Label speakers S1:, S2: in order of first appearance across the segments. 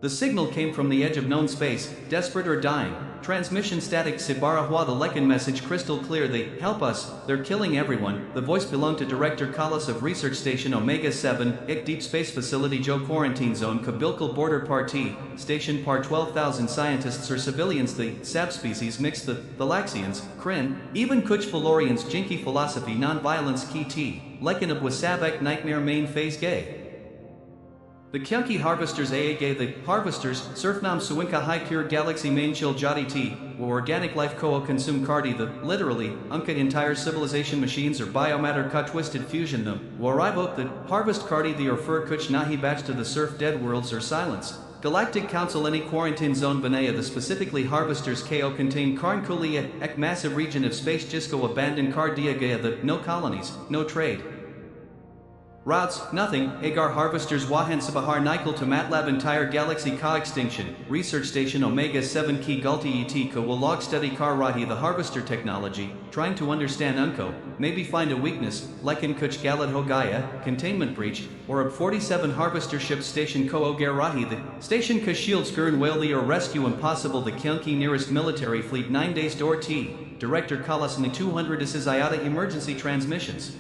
S1: The signal came from the edge of known space, desperate or dying. Transmission static Sibarahua. The Lekin message crystal clear. They help us, they're killing everyone. The voice belonged to Director Kallas of Research Station Omega-7, IC Deep Space Facility Joe Quarantine Zone Kabilkal Border Party, Station Par 12,000 scientists or civilians. The subspecies mix the Thalaxians, Krynn, even Kuch Velorians. Jinky philosophy non-violence key T, Lekin of Wasavek nightmare main phase gay. The Kyunki Harvesters Aage. The Harvesters, Surfnam Suinka High Pure Galaxy Main Chill Jati T, or Organic Life Ko Consume Kardi. The literally, Unka entire civilization machines or biomatter ka twisted fusion them, Waribok. The Harvest Kardi. The or Fur Kuch Nahi Batch to the Surf Dead Worlds or Silence. Galactic Council. Any quarantine zone Banaya. The specifically Harvesters Ko contain Karn Kulia, Ek massive region of space Jisco abandoned Kar Diagaya. The no colonies, no trade. Routes, nothing. Agar Harvesters Wahan Sabahar Nikal to Matlab entire galaxy ka extinction. Research Station Omega-7 Ki Gulti Et Ko will log study Kar Rahi. The Harvester technology, trying to understand Unko, maybe find a weakness, like in Kuch Galad Hogaya, containment breach, or a 47 Harvester ship Station Ko Ogar Rahi. The Station Ka Shields Gurn Whaley or rescue impossible. The Kyunki nearest military fleet 9 days door T, Director Kallas Ni 200 is IATA emergency transmissions.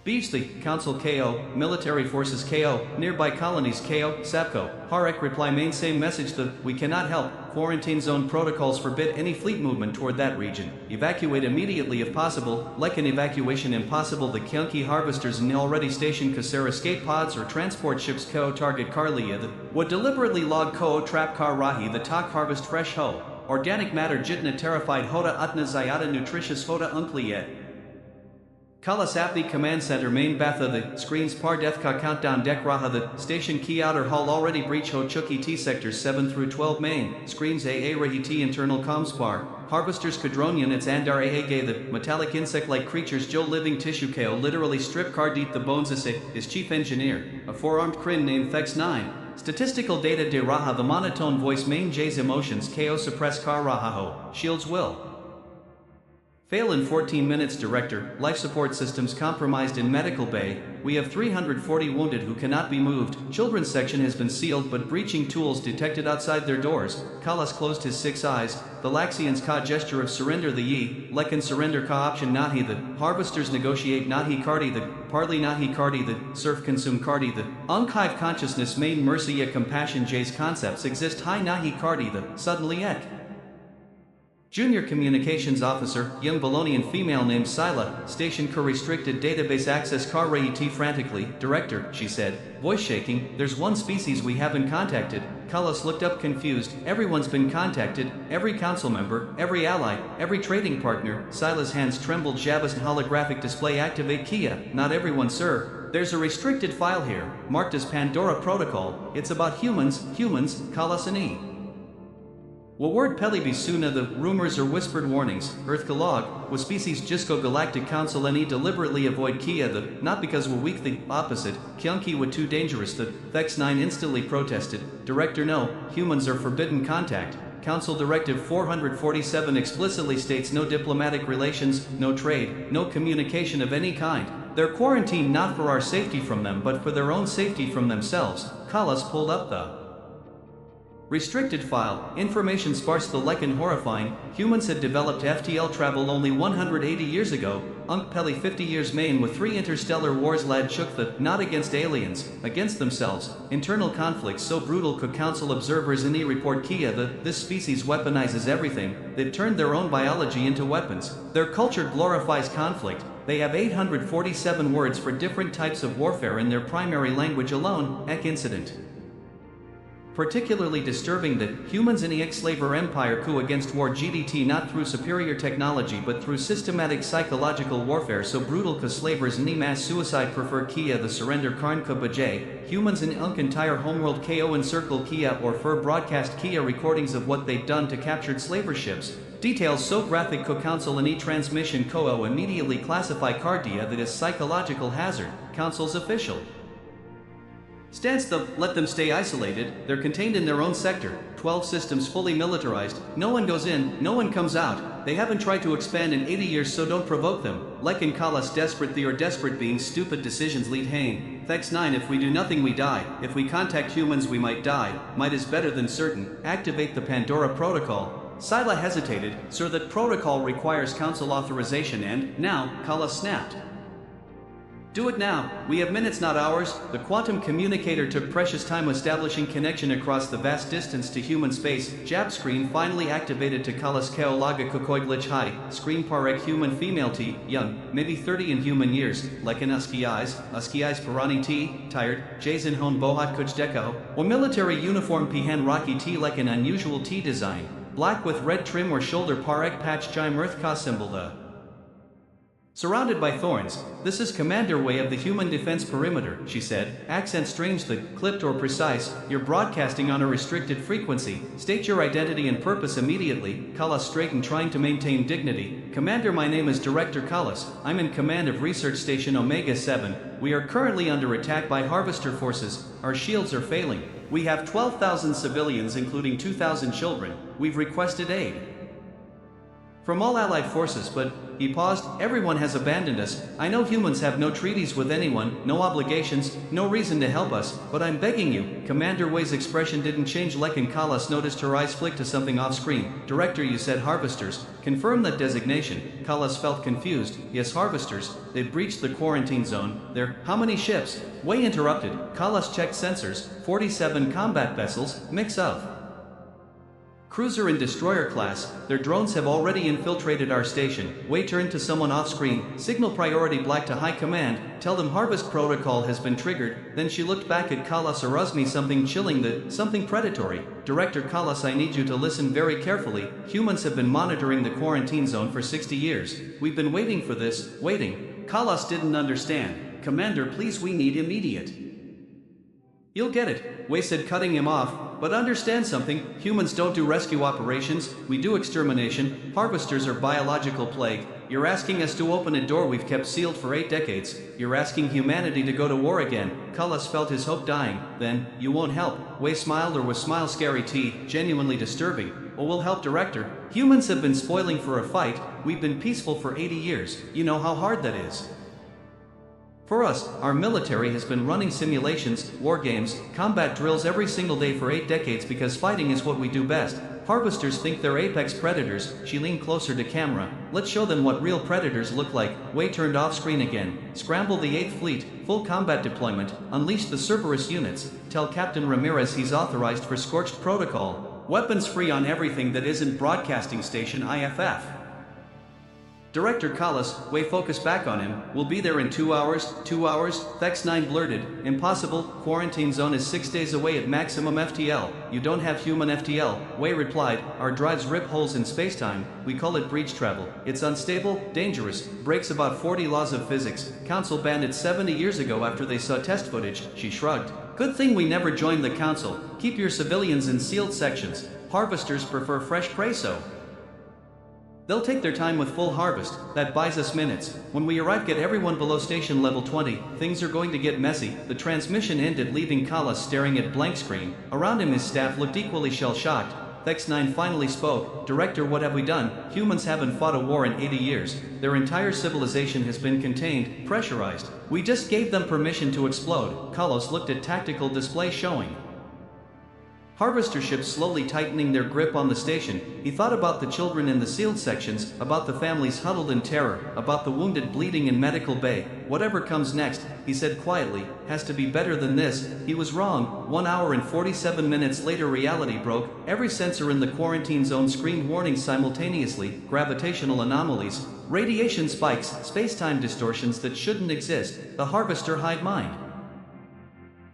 S1: Beach. The Council KO, Military Forces KO, Nearby Colonies KO, SAPCO, Harek reply main same message. The we cannot help, quarantine zone protocols forbid any fleet movement toward that region, evacuate immediately if possible, like an evacuation impossible. The Kyunki Harvesters in already stationed Kasser escape pods or transport ships KO target Karlia. The would deliberately log KO trap Kar Rahi. The Tak harvest fresh ho, organic matter jitna terrified Hoda Utna Zayada nutritious Hoda Uncliyet. Kallas Apni Command Center Main Batha. The screens Par Death Ka Countdown Deck Raha. The station Key Outer Hull already breach Ho Chuki T sectors 7 through 12 main screens AA Rahi T internal comms Par Harvesters Kadron units Andar Aage. The metallic insect like creatures Joe living tissue KO literally strip Kardit. The bones is chief engineer, a four-armed Krynn named Thex 9. Statistical data de Raha. The monotone voice main J's emotions KO suppress Kar Raha Ho shields will fail in 14 minutes. Director, life support systems compromised in medical bay. We have 340 wounded who cannot be moved. Children's section has been sealed but breaching tools detected outside their doors. Kallas closed his 6 eyes. Thalaxians ka gesture of surrender. The Yi, Lekin surrender ka option Nahi. The Harvesters negotiate Nahi Kardi. The Parley Nahi Kardi. The Surf consume Kardi. The Hive consciousness main mercy ya compassion J's concepts exist high Nahi Kardi. The suddenly ek. Junior Communications Officer, young Velorian female named Sila, Station Ka restricted database access Kar T frantically. Director, she said, voice shaking, there's one species we haven't contacted. Kallas looked up confused. Everyone's been contacted, every council member, every ally, every trading partner. Sila's hands trembled. Javas holographic display activate Kia. Not everyone, sir. There's a restricted file here, marked as Pandora Protocol. It's about humans, Kallas and E. Word Pelibi Suna. The rumors or whispered warnings, Earth Galog, was species Jisco Galactic Council Any deliberately avoid Kia. The not because we're weak. The opposite, Kyunki were too dangerous. The Thex 9 instantly protested. Director, no, humans are forbidden contact. Council Directive 447 explicitly states no diplomatic relations, no trade, no communication of any kind. They're quarantined not for our safety from them but for their own safety from themselves. Kallas pulled up the restricted file, information sparse. The Lekin horrifying, humans had developed FTL travel only 180 years ago. Unk Peli 50 years main with 3 interstellar wars lad shook the, not against aliens, against themselves. Internal conflicts so brutal could council observers in report Kia that this species weaponizes everything. They've turned their own biology into weapons. Their culture glorifies conflict. They have 847 words for different types of warfare in their primary language alone. Ek incident. Particularly disturbing that humans in the ex-slaver empire coup against war GDT not through superior technology but through systematic psychological warfare so brutal ka slavers ni mass suicide prefer Kia the surrender Karn ka Bajay, humans in Unk entire homeworld KO encircle Kia or fur broadcast Kia recordings of what they'd done to captured slaver ships. Details so graphic co council and e-transmission co immediately classify Cardia that is psychological hazard, council's official. Stance the let them stay isolated, they're contained in their own sector, 12 systems fully militarized, no one goes in, no one comes out, they haven't tried to expand in 80 years so don't provoke them. Like in Kallas desperate they are desperate beings stupid decisions lead Hain. Thex 9 if we do nothing we die, if we contact humans we might die, might is better than certain, activate the Pandora protocol. Scylla hesitated, sir that protocol requires council authorization and, now, Kallas snapped. Do it now, we have minutes not hours. The quantum communicator took precious time establishing connection across the vast distance to human space. Jab screen finally activated to Kallas Keolaga Kokoiglich High. Screen parek human female T, young, maybe 30 in human years. Like an Usky eyes Parani T, tired. Jason Hon Bohat Kuchdeko. Or military uniform Pihan Rocky T like an unusual T design. Black with red trim or shoulder parek patch Jime Earthka symbol the. Surrounded by thorns, this is Commander Way of the Human Defense Perimeter, she said, accent strangely, clipped or precise, you're broadcasting on a restricted frequency, state your identity and purpose immediately. Kallas straightened trying to maintain dignity. Commander, my name is Director Kallas, I'm in command of Research Station Omega-7, we are currently under attack by Harvester forces, our shields are failing, we have 12,000 civilians including 2,000 children, we've requested aid from all allied forces but, he paused, everyone has abandoned us. I know humans have no treaties with anyone, no obligations, no reason to help us, but I'm begging you. Commander Way's expression didn't change. Lekin Kallas noticed her eyes flick to something off screen. Director, you said harvesters. Confirm that designation. Kallas felt confused. Yes, harvesters. They've breached the quarantine zone. They're, how many ships? Way interrupted. Kallas checked sensors. 47 combat vessels, mix of cruiser and destroyer class. Their drones have already infiltrated our station. Wei turned to someone off screen. Signal priority black to high command. Tell them harvest protocol has been triggered. Then she looked back at Kallas. Aruzmi something chilling something predatory. Director Kallas, I need you to listen very carefully. Humans have been monitoring the quarantine zone for 60 years. We've been waiting for this, waiting. Kallas didn't understand. Commander, please, we need immediate. You'll get it, Wei said, cutting him off. But understand something, humans don't do rescue operations, we do extermination. Harvesters are biological plague. You're asking us to open a door we've kept sealed for 8 decades. You're asking humanity to go to war again. Kallas felt his hope dying. Then, you won't help. Wei smiled, or was smile scary T, genuinely disturbing. Oh, we'll help, Director. Humans have been spoiling for a fight. We've been peaceful for 80 years. You know how hard that is. For us, our military has been running simulations, war games, combat drills every single day for 8 decades because fighting is what we do best. Harvesters think they're apex predators. She leaned closer to camera. Let's show them what real predators look like. Wei turned off screen again. Scramble the 8th Fleet, full combat deployment, unleash the Cerberus units, tell Captain Ramirez he's authorized for Scorched Protocol. Weapons free on everything that isn't broadcasting station IFF. Director Kallas, Wei focused back on him. We'll be there in 2 hours, 2 hours, Thex 9 blurted. Impossible, quarantine zone is 6 days away at maximum FTL. You don't have human FTL, Wei replied. Our drives rip holes in spacetime, we call it breach travel. It's unstable, dangerous, breaks about 40 laws of physics. Council banned it 70 years ago after they saw test footage, she shrugged. Good thing we never joined the council. Keep your civilians in sealed sections. Harvesters prefer fresh prey so. They'll take their time with full harvest, that buys us minutes. When we arrive, get everyone below station level 20, things are going to get messy. The transmission ended, leaving Kallas staring at blank screen. Around him his staff looked equally shell-shocked. Thex 9 finally spoke. Director, what have we done? Humans haven't fought a war in 80 years. Their entire civilization has been contained, pressurized. We just gave them permission to explode. Kallas looked at tactical display showing harvester ships slowly tightening their grip on the station. He thought about the children in the sealed sections, about the families huddled in terror, about the wounded bleeding in medical bay. Whatever comes next, he said quietly, has to be better than this. He was wrong. 1 hour and 47 minutes later reality broke. Every sensor in the quarantine zone screamed warnings simultaneously. Gravitational anomalies, radiation spikes, space-time distortions that shouldn't exist. The harvester hive mind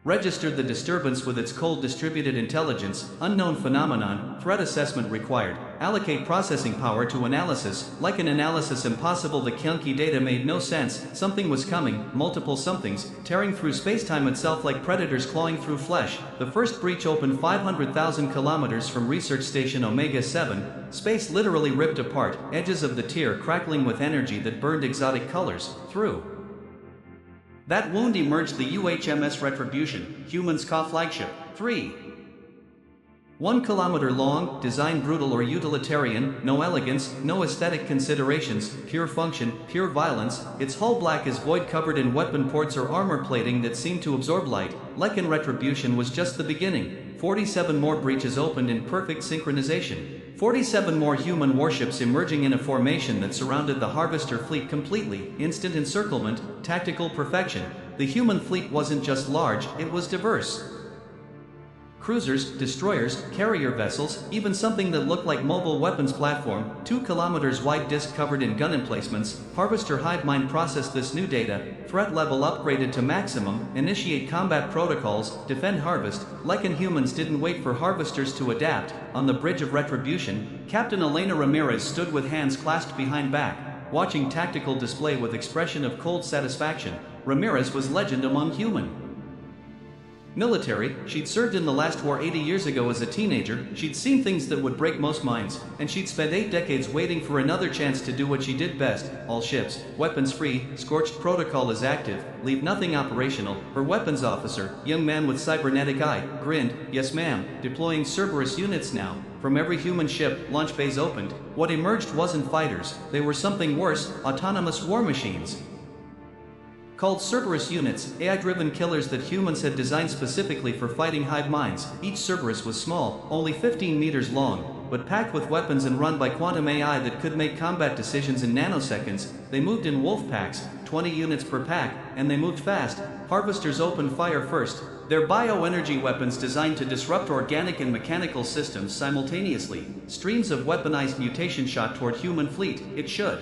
S1: registered the disturbance with its cold distributed intelligence, unknown phenomenon, threat assessment required, allocate processing power to analysis, like an analysis impossible. The clunky data made no sense, something was coming, multiple somethings, tearing through spacetime itself like predators clawing through flesh. The first breach opened 500,000 kilometers from Research Station Omega-7, space literally ripped apart, edges of the tier crackling with energy that burned exotic colors, through That wound emerged the UHMS Retribution, Human's Ka flagship. 3. 1 kilometer long, designed brutal or utilitarian, no elegance, no aesthetic considerations, pure function, pure violence, its hull black as void covered in weapon ports or armor plating that seemed to absorb light. Lekin Retribution was just the beginning. 47 more breaches opened in perfect synchronization. 47 more human warships emerging in a formation that surrounded the Harvester fleet completely, instant encirclement, tactical perfection. The human fleet wasn't just large, it was diverse. Cruisers, destroyers, carrier vessels, even something that looked like mobile weapons platform, 2 kilometers wide disc covered in gun emplacements. Harvester hive mind processed this new data, threat level upgraded to maximum, initiate combat protocols, defend harvest. Lekin humans didn't wait for harvesters to adapt. On the bridge of Retribution, Captain Elena Ramirez stood with hands clasped behind back, watching tactical display with expression of cold satisfaction. Ramirez was legend among human military. She'd served in the last war 80 years ago as a teenager, she'd seen things that would break most minds, and she'd spent 8 decades waiting for another chance to do what she did best. All ships, weapons free, scorched protocol is active, leave nothing operational. Her weapons officer, young man with cybernetic eye, grinned, yes ma'am, deploying Cerberus units now. From every human ship, launch bays opened. What emerged wasn't fighters, they were something worse, autonomous war machines. Called Cerberus units, AI-driven killers that humans had designed specifically for fighting hive minds. Each Cerberus was small, only 15 meters long, but packed with weapons and run by quantum AI that could make combat decisions in nanoseconds. They moved in wolf packs, 20 units per pack, and they moved fast. Harvesters opened fire first. Their bioenergy weapons designed to disrupt organic and mechanical systems simultaneously. Streams of weaponized mutation shot toward human fleet. It should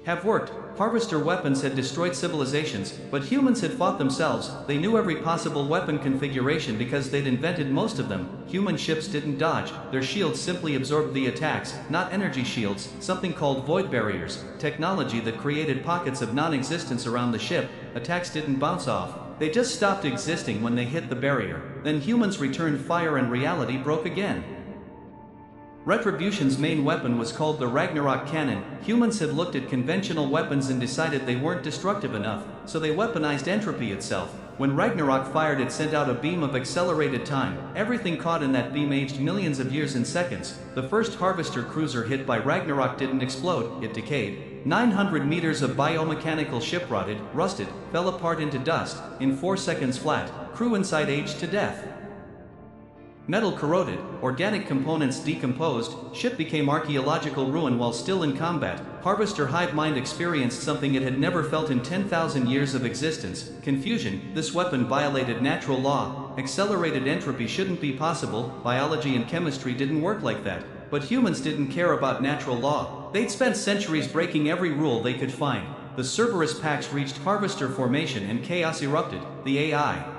S1: have worked. Harvester weapons had destroyed civilizations, but humans had fought themselves. They knew every possible weapon configuration because they'd invented most of them. Human ships didn't dodge, their shields simply absorbed the attacks, not energy shields, something called void barriers, technology that created pockets of non-existence around the ship. Attacks didn't bounce off, they just stopped existing when they hit the barrier. Then humans returned fire and reality broke again. Retribution's main weapon was called the Ragnarok Cannon. Humans had looked at conventional weapons and decided they weren't destructive enough, so they weaponized entropy itself. When Ragnarok fired, it sent out a beam of accelerated time. Everything caught in that beam aged millions of years in seconds. The first Harvester cruiser hit by Ragnarok didn't explode, it decayed. 900 meters of biomechanical ship rotted, rusted, fell apart into dust. In 4 seconds flat, crew inside aged to death. Metal corroded, organic components decomposed, ship became archaeological ruin while still in combat. Harvester hive mind experienced something it had never felt in 10,000 years of existence, confusion. This weapon violated natural law. Accelerated entropy shouldn't be possible, biology and chemistry didn't work like that. But humans didn't care about natural law. They'd spent centuries breaking every rule they could find. The Cerberus packs reached Harvester formation and chaos erupted. The AI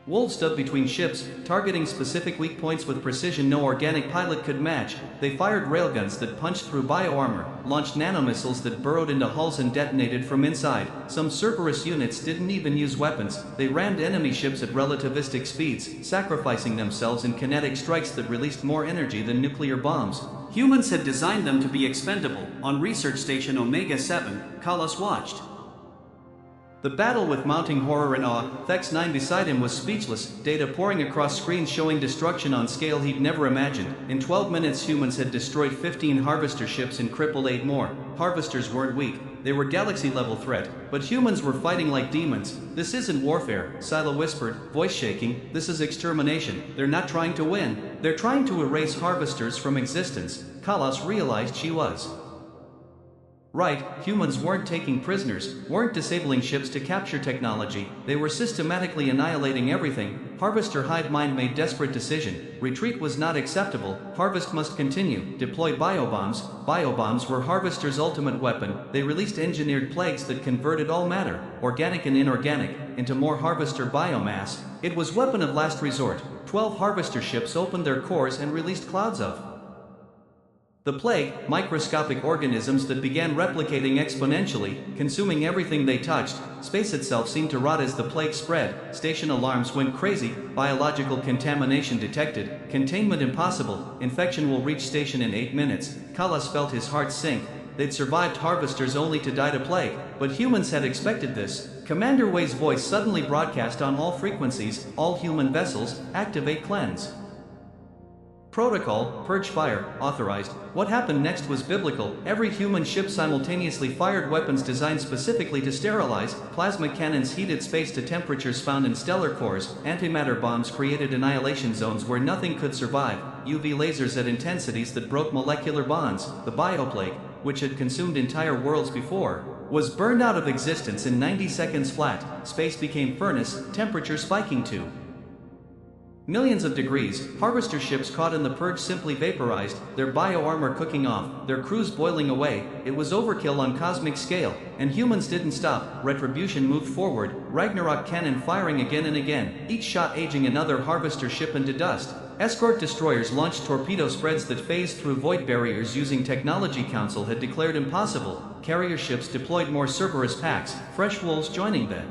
S1: wolves stood between ships, targeting specific weak points with precision no organic pilot could match. They fired railguns that punched through bioarmor, launched nanomissiles that burrowed into hulls and detonated from inside. Some Cerberus units didn't even use weapons, they rammed enemy ships at relativistic speeds, sacrificing themselves in kinetic strikes that released more energy than nuclear bombs. Humans had designed them to be expendable. On Research Station Omega-7, Kallas watched the battle with mounting horror and awe. Thex 9 beside him was speechless, data pouring across screens showing destruction on scale he'd never imagined. In 12 minutes humans had destroyed 15 Harvester ships and crippled 8 more. Harvesters weren't weak, they were galaxy-level threat, but humans were fighting like demons. This isn't warfare, Silo whispered, voice shaking, this is extermination. They're not trying to win, they're trying to erase Harvesters from existence. Kallas realized she was right. Humans weren't taking prisoners, weren't disabling ships to capture technology, they were systematically annihilating everything. Harvester hive mind made desperate decision. Retreat was not acceptable, harvest must continue. Deploy biobombs. Biobombs were Harvester's ultimate weapon. They released engineered plagues that converted all matter, organic and inorganic, into more Harvester biomass. It was weapon of last resort. 12 Harvester ships opened their cores and released clouds of the plague, microscopic organisms that began replicating exponentially, consuming everything they touched. Space itself seemed to rot as the plague spread. Station alarms went crazy. Biological contamination detected. Containment impossible. Infection will reach station in 8 minutes. Kallas felt his heart sink. they'd survived harvesters only to die to plague, but humans had expected this. Commander Wei's voice suddenly broadcast on all frequencies, all human vessels, activate cleanse. Protocol, purge fire, authorized. What happened next was biblical. Every human ship simultaneously fired weapons designed specifically to sterilize. Plasma cannons heated space to temperatures found in stellar cores. Antimatter bombs created annihilation zones where nothing could survive. UV lasers at intensities that broke molecular bonds. The bioplague, which had consumed entire worlds before, was burned out of existence in 90 seconds flat. Space became furnace, temperature spiking to millions of degrees. Harvester ships caught in the purge simply vaporized, their bio-armor cooking off, their crews boiling away. It was overkill on cosmic scale, and humans didn't stop. Retribution moved forward, Ragnarok Cannon firing again and again, each shot aging another harvester ship into dust. Escort destroyers launched torpedo spreads that phased through void barriers using technology Council had declared impossible. Carrier ships deployed more Cerberus packs, fresh wolves joining the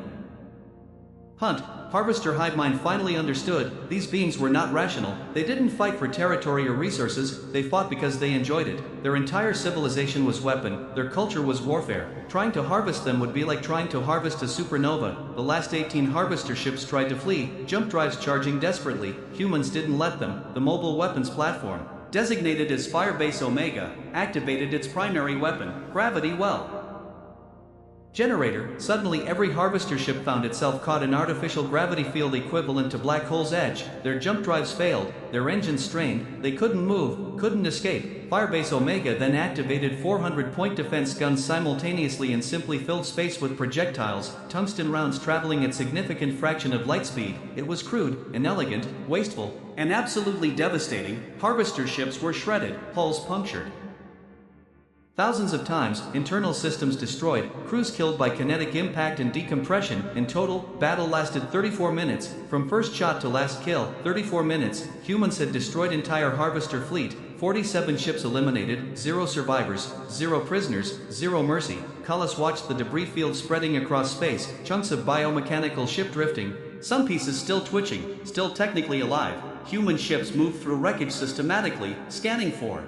S1: hunt. Harvester hive mind finally understood, these beings were not rational. They didn't fight for territory or resources, they fought because they enjoyed it. Their entire civilization was weapon, their culture was warfare. Trying to harvest them would be like trying to harvest a supernova. The last 18 harvester ships tried to flee, jump drives charging desperately. Humans didn't let them. The mobile weapons platform, designated as Firebase Omega, activated its primary weapon, gravity well generator. Suddenly every harvester ship found itself caught in artificial gravity field equivalent to black hole's edge. Their jump drives failed, their engines strained, they couldn't move, couldn't escape. Firebase Omega then activated 400-point defense guns simultaneously and simply filled space with projectiles, tungsten rounds traveling at significant fraction of light speed. It was crude, inelegant, wasteful, and absolutely devastating. Harvester ships were shredded, hulls punctured. Thousands of times, internal systems destroyed, crews killed by kinetic impact and decompression. In total, battle lasted 34 minutes, from first shot to last kill, 34 minutes. Humans had destroyed entire harvester fleet, 47 ships eliminated, 0 survivors, 0 prisoners, 0 mercy. Kallas watched the debris field spreading across space, chunks of biomechanical ship drifting, some pieces still twitching, still technically alive. Human ships moved through wreckage systematically, scanning for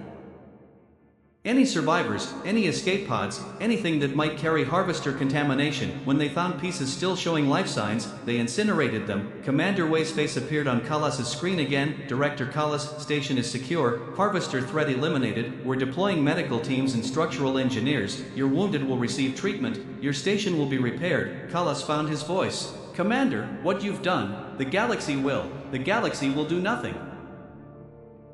S1: any survivors, any escape pods, anything that might carry harvester contamination. When they found pieces still showing life signs, they incinerated them. Commander Wei's face appeared on Kallas' screen again. Director Kallas, station is secure. Harvester threat eliminated. We're deploying medical teams and structural engineers. Your wounded will receive treatment. Your station will be repaired. Kallas found his voice. Commander, what you've done, the galaxy will do nothing.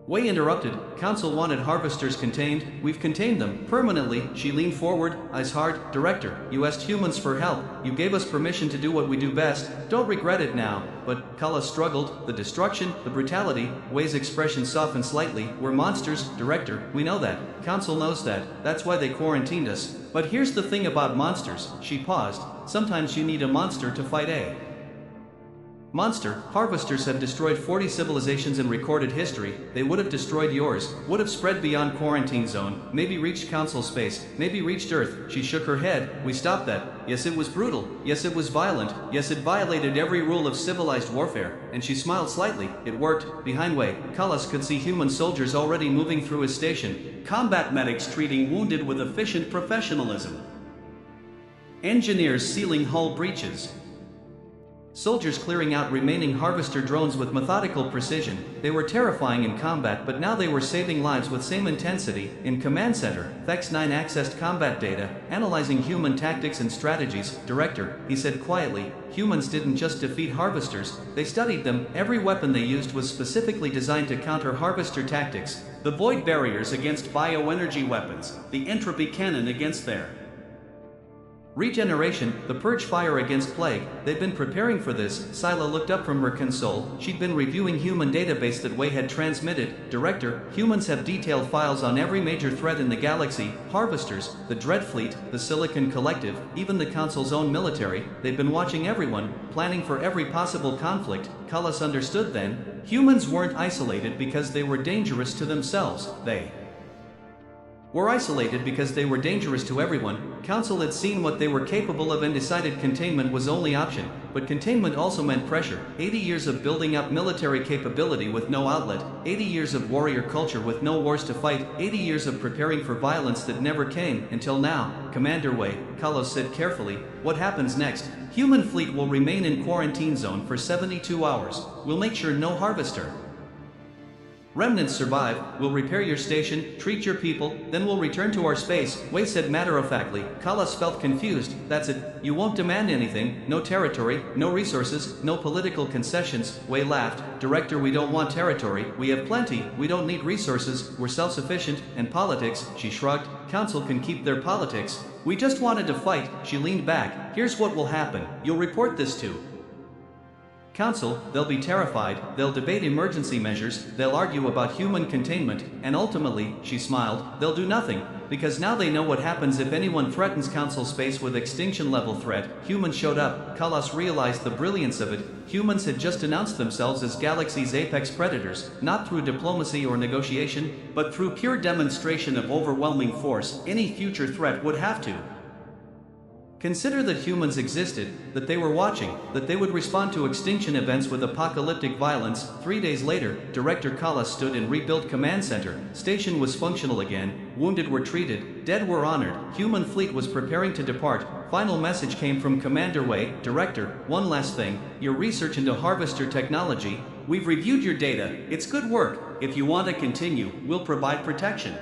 S1: Wei interrupted. Council wanted harvesters contained. We've contained them permanently. She leaned forward, eyes hard. Director, you asked humans for help. You gave us permission to do what we do best. Don't regret it now. But Kallas struggled. The destruction, the brutality. Wei's expression softened slightly. We're monsters, Director. We know that. Council knows that. That's why they quarantined us. But here's the thing about monsters. She paused. Sometimes you need a monster to fight a monster. Harvesters have destroyed 40 civilizations in recorded history. They would have destroyed yours, would have spread beyond quarantine zone, maybe reached council space, maybe reached Earth. She shook her head. We stopped that. Yes, it was brutal. Yes, it was violent. Yes, it violated every rule of civilized warfare. And she smiled slightly. It worked. Behind Wei, Kallas could see human soldiers already moving through his station. Combat medics treating wounded with efficient professionalism. Engineers sealing hull breaches. Soldiers clearing out remaining harvester drones with methodical precision. They were terrifying in combat, but now they were saving lives with same intensity. In command center, Thex-9 accessed combat data, analyzing human tactics and strategies. Director, he said quietly, humans didn't just defeat harvesters, they studied them. Every weapon they used was specifically designed to counter harvester tactics. The void barriers against bioenergy weapons, the entropy cannon against their regeneration, the purge fire against plague. They'd been preparing for this. Scylla looked up from her console. She'd been reviewing human database that Wei had transmitted. Director, humans have detailed files on every major threat in the galaxy. Harvesters, the Dread Fleet, the Silicon Collective, even the Council's own military. They've been watching everyone, planning for every possible conflict. Kallas understood then. Humans weren't isolated because they were dangerous to themselves. They Were isolated because they were dangerous to everyone. Council had seen what they were capable of and decided containment was only option, but containment also meant pressure. 80 years of building up military capability with no outlet, 80 years of warrior culture with no wars to fight, 80 years of preparing for violence that never came, until now. Commander Wei, Kallas said carefully, what happens next? Human fleet will remain in quarantine zone for 72 hours. We'll make sure no harvester remnants survive. We'll repair your station, treat your people, then we'll return to our space, Wei said matter-of-factly. Kallas felt confused. That's it, you won't demand anything, no territory, no resources, no political concessions, Wei laughed. Director, we don't want territory, we have plenty, we don't need resources, we're self-sufficient, and politics, she shrugged, Council can keep their politics. We just wanted to fight, she leaned back. Here's what will happen, you'll report this to Council, they'll be terrified, they'll debate emergency measures, they'll argue about human containment, and ultimately, she smiled, they'll do nothing, because now they know what happens if anyone threatens Council space with extinction-level threat. Humans showed up. Kallas realized the brilliance of it. Humans had just announced themselves as galaxy's apex predators, not through diplomacy or negotiation, but through pure demonstration of overwhelming force. Any future threat would have to consider that humans existed, that they were watching, that they would respond to extinction events with apocalyptic violence. 3 days later, Director Kallas stood in rebuilt command center. Station was functional again, wounded were treated, dead were honored, human fleet was preparing to depart. Final message came from Commander Wei, Director, one last thing, your research into harvester technology, we've reviewed your data, it's good work, if you want to continue, we'll provide protection.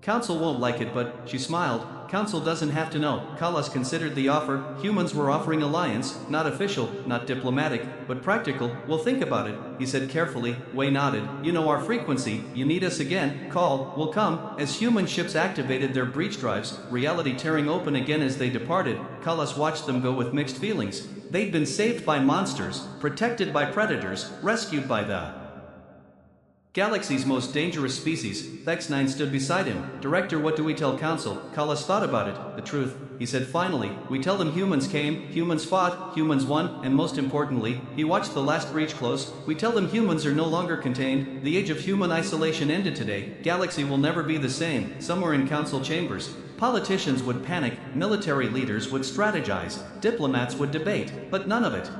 S1: Council won't like it, but, she smiled, Council doesn't have to know. Kallas considered the offer. Humans were offering alliance, not official, not diplomatic, but practical. We'll think about it, he said carefully. Wei nodded. You know our frequency, you need us again, call, we'll come. As human ships activated their breach drives, reality tearing open again as they departed, Kallas watched them go with mixed feelings. They'd been saved by monsters, protected by predators, rescued by the galaxy's most dangerous species. Thalaxians stood beside him. Director, what do we tell Council? Kallas thought about it. The truth, he said finally. We tell them humans came, humans fought, humans won, and most importantly, he watched the last breach close. We tell them humans are no longer contained. The age of human isolation ended today. Galaxy will never be the same. Somewhere in Council chambers, politicians would panic, military leaders would strategize, diplomats would debate, but none of it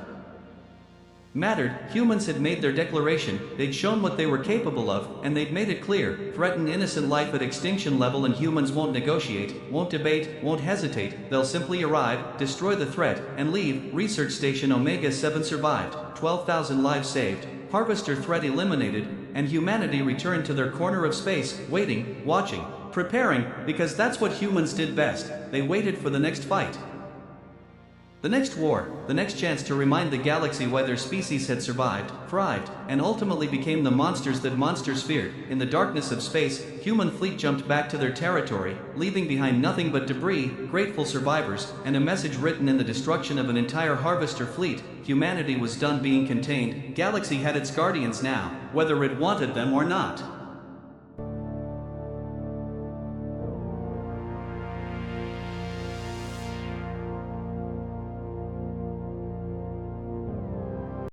S1: mattered. Humans had made their declaration, they'd shown what they were capable of, and they'd made it clear. Threaten innocent life at extinction level and humans won't negotiate, won't debate, won't hesitate. They'll simply arrive, destroy the threat, and leave. Research Station Omega-7 survived. 12,000 lives saved. Harvester threat eliminated, and humanity returned to their corner of space, waiting, watching, preparing, because that's what humans did best. They waited for the next fight. The next war, the next chance to remind the galaxy why their species had survived, thrived, and ultimately became the monsters that monsters feared. In the darkness of space, human fleet jumped back to their territory, leaving behind nothing but debris, grateful survivors, and a message written in the destruction of an entire harvester fleet. Humanity was done being contained. Galaxy had its guardians now, whether it wanted them or not.